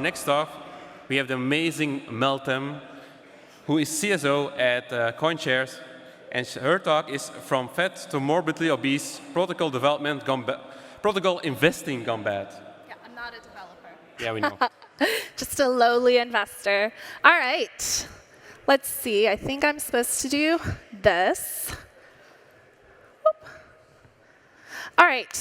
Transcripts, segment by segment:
next off, we have the amazing Meltem, who is CSO at CoinShares. And her talk is From Fat to Morbidly Obese, Protocol Development Protocol Investing Gone Bad. Yeah, I'm not a developer. Yeah, we know. Just a lowly investor. All right. Let's see. I think I'm supposed to do this. Whoop. All right.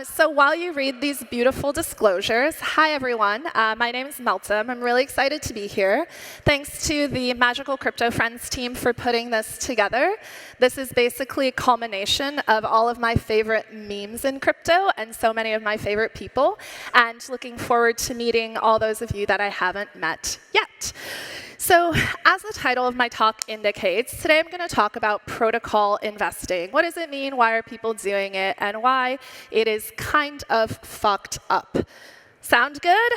So while you read these beautiful disclosures, hi, everyone. My name is Meltem. I'm really excited to be here. Thanks to the Magical Crypto Friends team for putting this together. This is basically a culmination of all of my favorite memes in crypto and so many of my favorite people, and looking forward to meeting all those of you that I haven't met yet. So as the title of my talk indicates, today I'm going to talk about protocol investing. What does it mean? Why are people doing it? And why it is kind of fucked up. Sound good?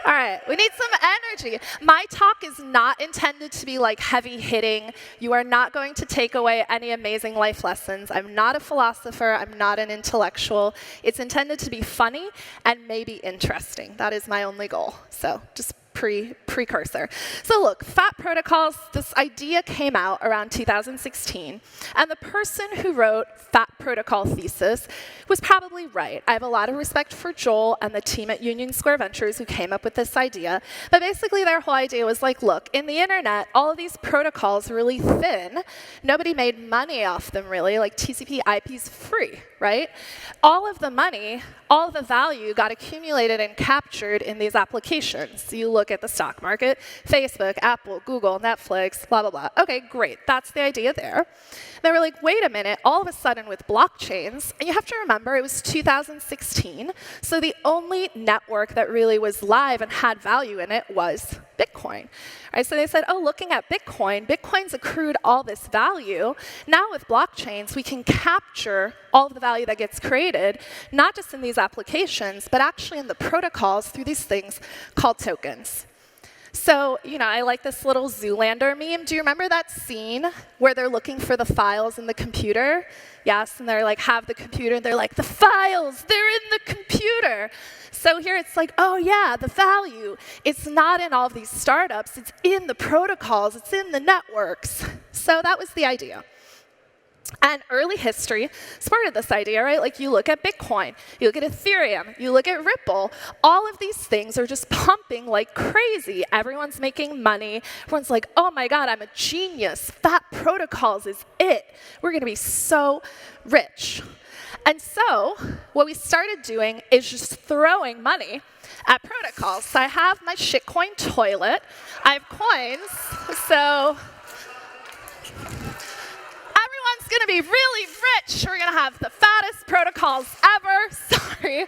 All right, we need some energy. My talk is not intended to be like heavy hitting. You are not going to take away any amazing life lessons. I'm not a philosopher. I'm not an intellectual. It's intended to be funny and maybe interesting. That is my only goal. So just precursor. So look, fat protocols, this idea came out around 2016, and the person who wrote fat protocol thesis was probably right. I have a lot of respect for Joel and the team at Union Square Ventures who came up with this idea, but basically their whole idea was like, look, in the internet, all of these protocols are really thin. Nobody made money off them really, like TCP IP is free, right? All of the money, all of the value got accumulated and captured in these applications. So you look at the stock market, Facebook, Apple, Google, Netflix, blah, blah, blah. OK, great. That's the idea there. They were like, wait a minute, all of a sudden with blockchains, and you have to remember it was 2016, so the only network that really was live and had value in it was Bitcoin. Right, so they said, oh, looking at Bitcoin, Bitcoin's accrued all this value. Now with blockchains, we can capture all of the value that gets created, not just in these applications, but actually in the protocols through these things called tokens. So, you know, I like this little Zoolander meme. Do you remember that scene where they're looking for the files in the computer? Yes, and they're like, have the computer, and they're like, the files, they're in the computer. So here it's like, oh yeah, the value, it's not in all of these startups, it's in the protocols, it's in the networks. So that was the idea. And early history supported this idea, right? Like you look at Bitcoin, you look at Ethereum, you look at Ripple. All of these things are just pumping like crazy. Everyone's making money. Everyone's like, oh my God, I'm a genius. Fat protocols is it. We're going to be so rich. And so what we started doing is just throwing money at protocols. So I have my shitcoin toilet. I have coins. So everyone's going to be really rich. We're going to have the fattest protocols ever. Sorry.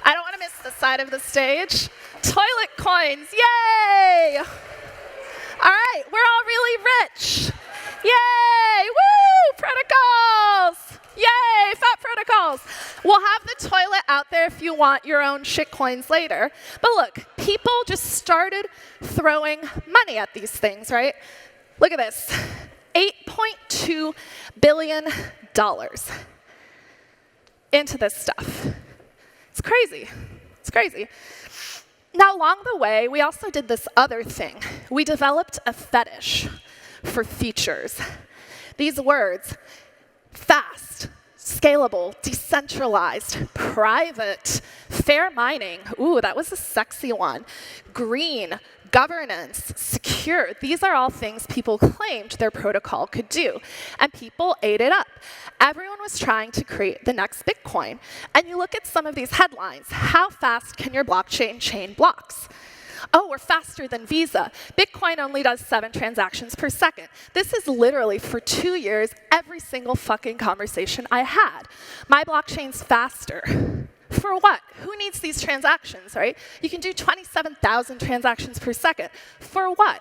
I don't want to miss the side of the stage. Toilet coins. Yay! All right. We're all really rich. Yay! Woo! Protocols! Yay! Fat protocols. We'll have the toilet out there if you want your own shitcoins later. But look, people just started throwing money at these things, right? Look at this. $8.2 billion into this stuff. It's crazy. It's crazy. Now, along the way, we also did this other thing. We developed a fetish for features. These words, fast, scalable, decentralized, private, fair mining. Ooh, that was a sexy one. Green, governance, secure. These are all things people claimed their protocol could do. And people ate it up. Everyone was trying to create the next Bitcoin. And you look at some of these headlines. How fast can your blockchain chain blocks? Oh, we're faster than Visa. Bitcoin only does 7 transactions per second. This is literally, for 2 years, every single fucking conversation I had. My blockchain's faster. For what? Who needs these transactions, right? You can do 27,000 transactions per second. For what?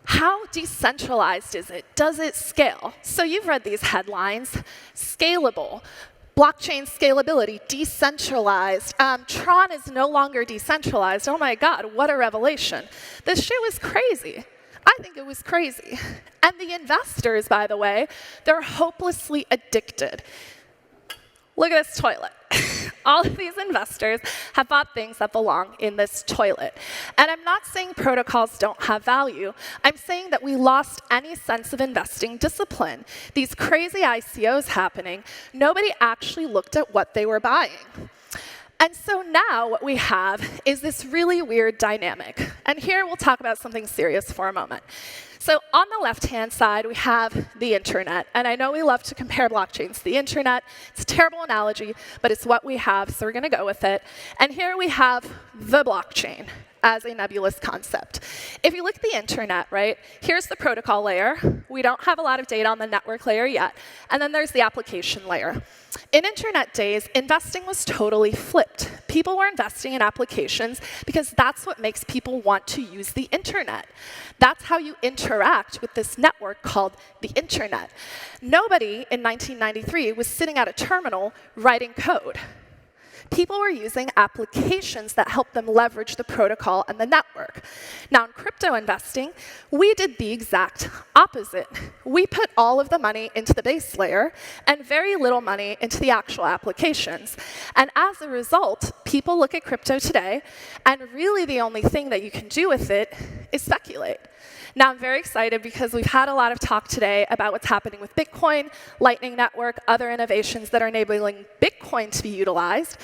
How decentralized is it? Does it scale? So you've read these headlines. Scalable. Blockchain scalability, decentralized. Tron is no longer decentralized. Oh my God, what a revelation. This shit was crazy. I think it was crazy. And the investors, by the way, they're hopelessly addicted. Look at this toilet. All of these investors have bought things that belong in this toilet. And I'm not saying protocols don't have value. I'm saying that we lost any sense of investing discipline. These crazy ICOs happening, nobody actually looked at what they were buying. And so now what we have is this really weird dynamic. And here we'll talk about something serious for a moment. So on the left-hand side, we have the internet. And I know we love to compare blockchains to the internet. It's a terrible analogy, but it's what we have, so we're going to go with it. And here we have the blockchain as a nebulous concept. If you look at the internet, right, here's the protocol layer. We don't have a lot of data on the network layer yet. And then there's the application layer. In internet days, investing was totally flipped. People were investing in applications because that's what makes people want to use the internet. That's how you interact with this network called the internet. Nobody in 1993 was sitting at a terminal writing code. People were using applications that helped them leverage the protocol and the network. Now, in crypto investing, we did the exact opposite. We put all of the money into the base layer and very little money into the actual applications. And as a result, people look at crypto today, and really the only thing that you can do with it is speculate. Now, I'm very excited because we've had a lot of talk today about what's happening with Bitcoin, Lightning Network, other innovations that are enabling Bitcoin to be utilized.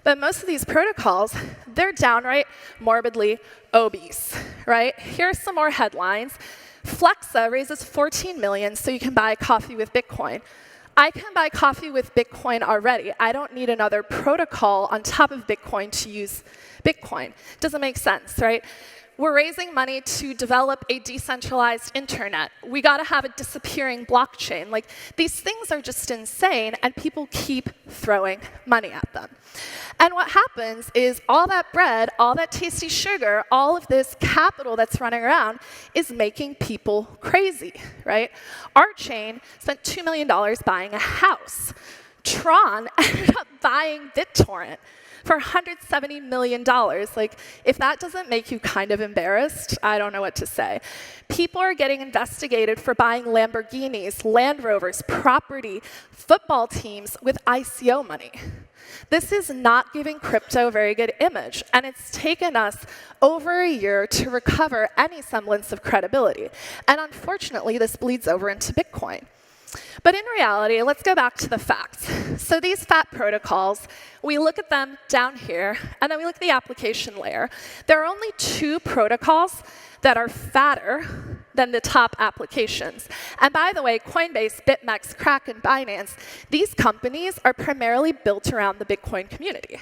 But most of these protocols, they're downright morbidly obese, right? Here are some more headlines. Flexa raises $14 million so you can buy coffee with Bitcoin. I can buy coffee with Bitcoin already. I don't need another protocol on top of Bitcoin to use Bitcoin. Doesn't make sense, right? We're raising money to develop a decentralized internet. We got to have a disappearing blockchain. Like, these things are just insane, and people keep throwing money at them. And what happens is all that bread, all that tasty sugar, all of this capital that's running around is making people crazy, right? Our chain spent $2 million buying a house. Tron ended up buying BitTorrent for $170 million. Like, if that doesn't make you kind of embarrassed, I don't know what to say. People are getting investigated for buying Lamborghinis, Land Rovers, property, football teams with ICO money. This is not giving crypto a very good image, and it's taken us over a year to recover any semblance of credibility. And unfortunately, this bleeds over into Bitcoin. But in reality, let's go back to the facts. So these fat protocols, we look at them down here, and then we look at the application layer. There are only 2 protocols that are fatter than the top applications. And by the way, Coinbase, BitMEX, Kraken, Binance, these companies are primarily built around the Bitcoin community.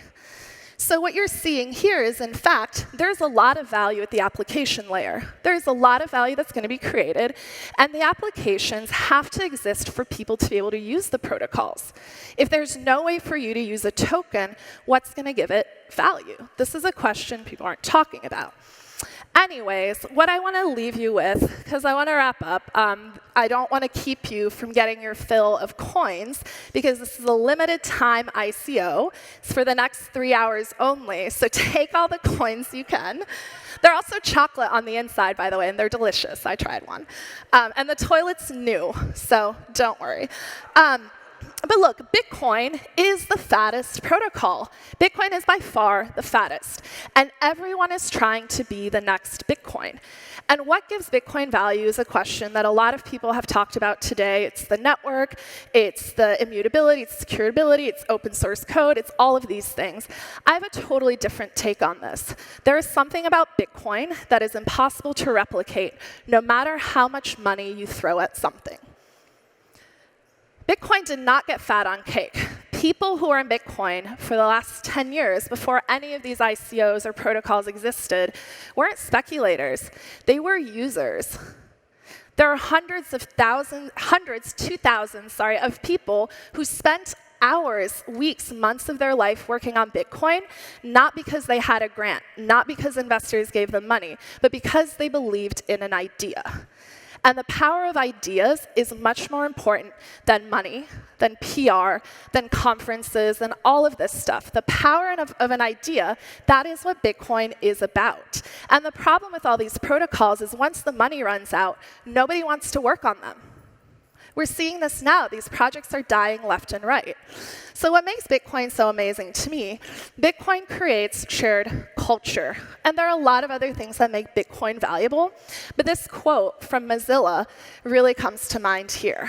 So what you're seeing here is, in fact, there's a lot of value at the application layer. There's a lot of value that's going to be created, and the applications have to exist for people to be able to use the protocols. If there's no way for you to use a token, what's going to give it value? This is a question people aren't talking about. Anyways, what I want to leave you with, because I want to wrap up, I don't want to keep you from getting your fill of coins, because this is a limited time ICO. It's for the next 3 hours only, so take all the coins you can. They're also chocolate on the inside, by the way, and they're delicious. I tried one. And the toilet's new, so don't worry. But look, Bitcoin is the fattest protocol. Bitcoin is by far the fattest. And everyone is trying to be the next Bitcoin. And what gives Bitcoin value is a question that a lot of people have talked about today. It's the network, it's the immutability, it's securability, it's open source code, it's all of these things. I have a totally different take on this. There is something about Bitcoin that is impossible to replicate, no matter how much money you throw at something. Bitcoin did not get fat on cake. People who are in Bitcoin for the last 10 years, before any of these ICOs or protocols existed, weren't speculators. They were users. There are hundreds to thousands, of people who spent hours, weeks, months of their life working on Bitcoin, not because they had a grant, not because investors gave them money, but because they believed in an idea. And the power of ideas is much more important than money, than PR, than conferences, and all of this stuff. The power of an idea, that is what Bitcoin is about. And the problem with all these protocols is once the money runs out, nobody wants to work on them. We're seeing this now. These projects are dying left and right. So what makes Bitcoin so amazing to me, Bitcoin creates shared culture. And there are a lot of other things that make Bitcoin valuable. But this quote from Mozilla really comes to mind here.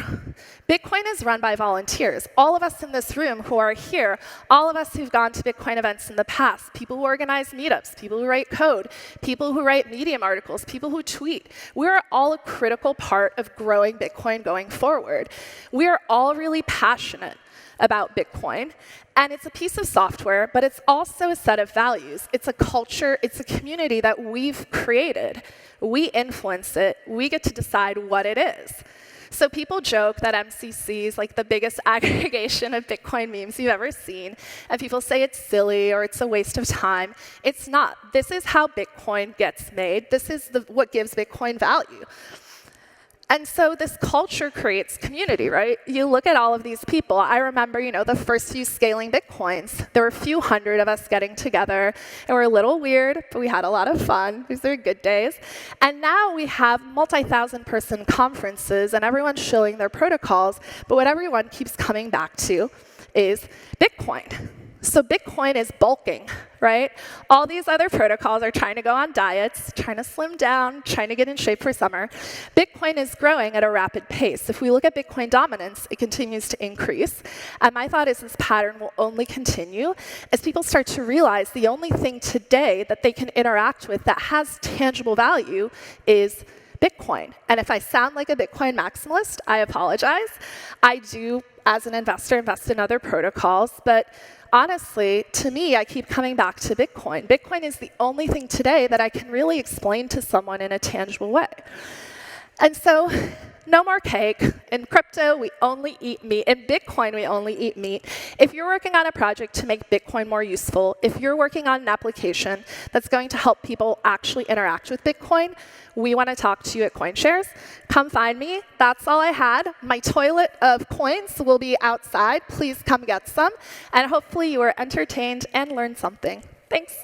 Bitcoin is run by volunteers. All of us in this room who are here, all of us who've gone to Bitcoin events in the past, people who organize meetups, people who write code, people who write Medium articles, people who tweet, we're all a critical part of growing Bitcoin going forward. We are all really passionate about Bitcoin. And it's a piece of software, but it's also a set of values. It's a culture, it's a community that we've created. We influence it. We get to decide what it is. So people joke that MCC is like the biggest aggregation of Bitcoin memes you've ever seen. And people say it's silly or it's a waste of time. It's not. This is how Bitcoin gets made. This is what gives Bitcoin value. And so this culture creates community, right? You look at all of these people. I remember, the first few scaling Bitcoins. There were a few hundred of us getting together. And we're a little weird, but we had a lot of fun. These are good days. And now we have multi-thousand-person conferences, and everyone's shilling their protocols. But what everyone keeps coming back to is Bitcoin. So Bitcoin is bulking, right? All these other protocols are trying to go on diets, trying to slim down, trying to get in shape for summer. Bitcoin is growing at a rapid pace. If we look at Bitcoin dominance, it continues to increase. And my thought is this pattern will only continue as people start to realize the only thing today that they can interact with that has tangible value is Bitcoin. And if I sound like a Bitcoin maximalist, I apologize. I do, as an investor, invest in other protocols, but honestly, to me, I keep coming back to Bitcoin. Bitcoin is the only thing today that I can really explain to someone in a tangible way. And so, no more cake. In crypto, we only eat meat. In Bitcoin, we only eat meat. If you're working on a project to make Bitcoin more useful, if you're working on an application that's going to help people actually interact with Bitcoin, we want to talk to you at CoinShares. Come find me. That's all I had. My toilet of coins will be outside. Please come get some. And hopefully you were entertained and learned something. Thanks.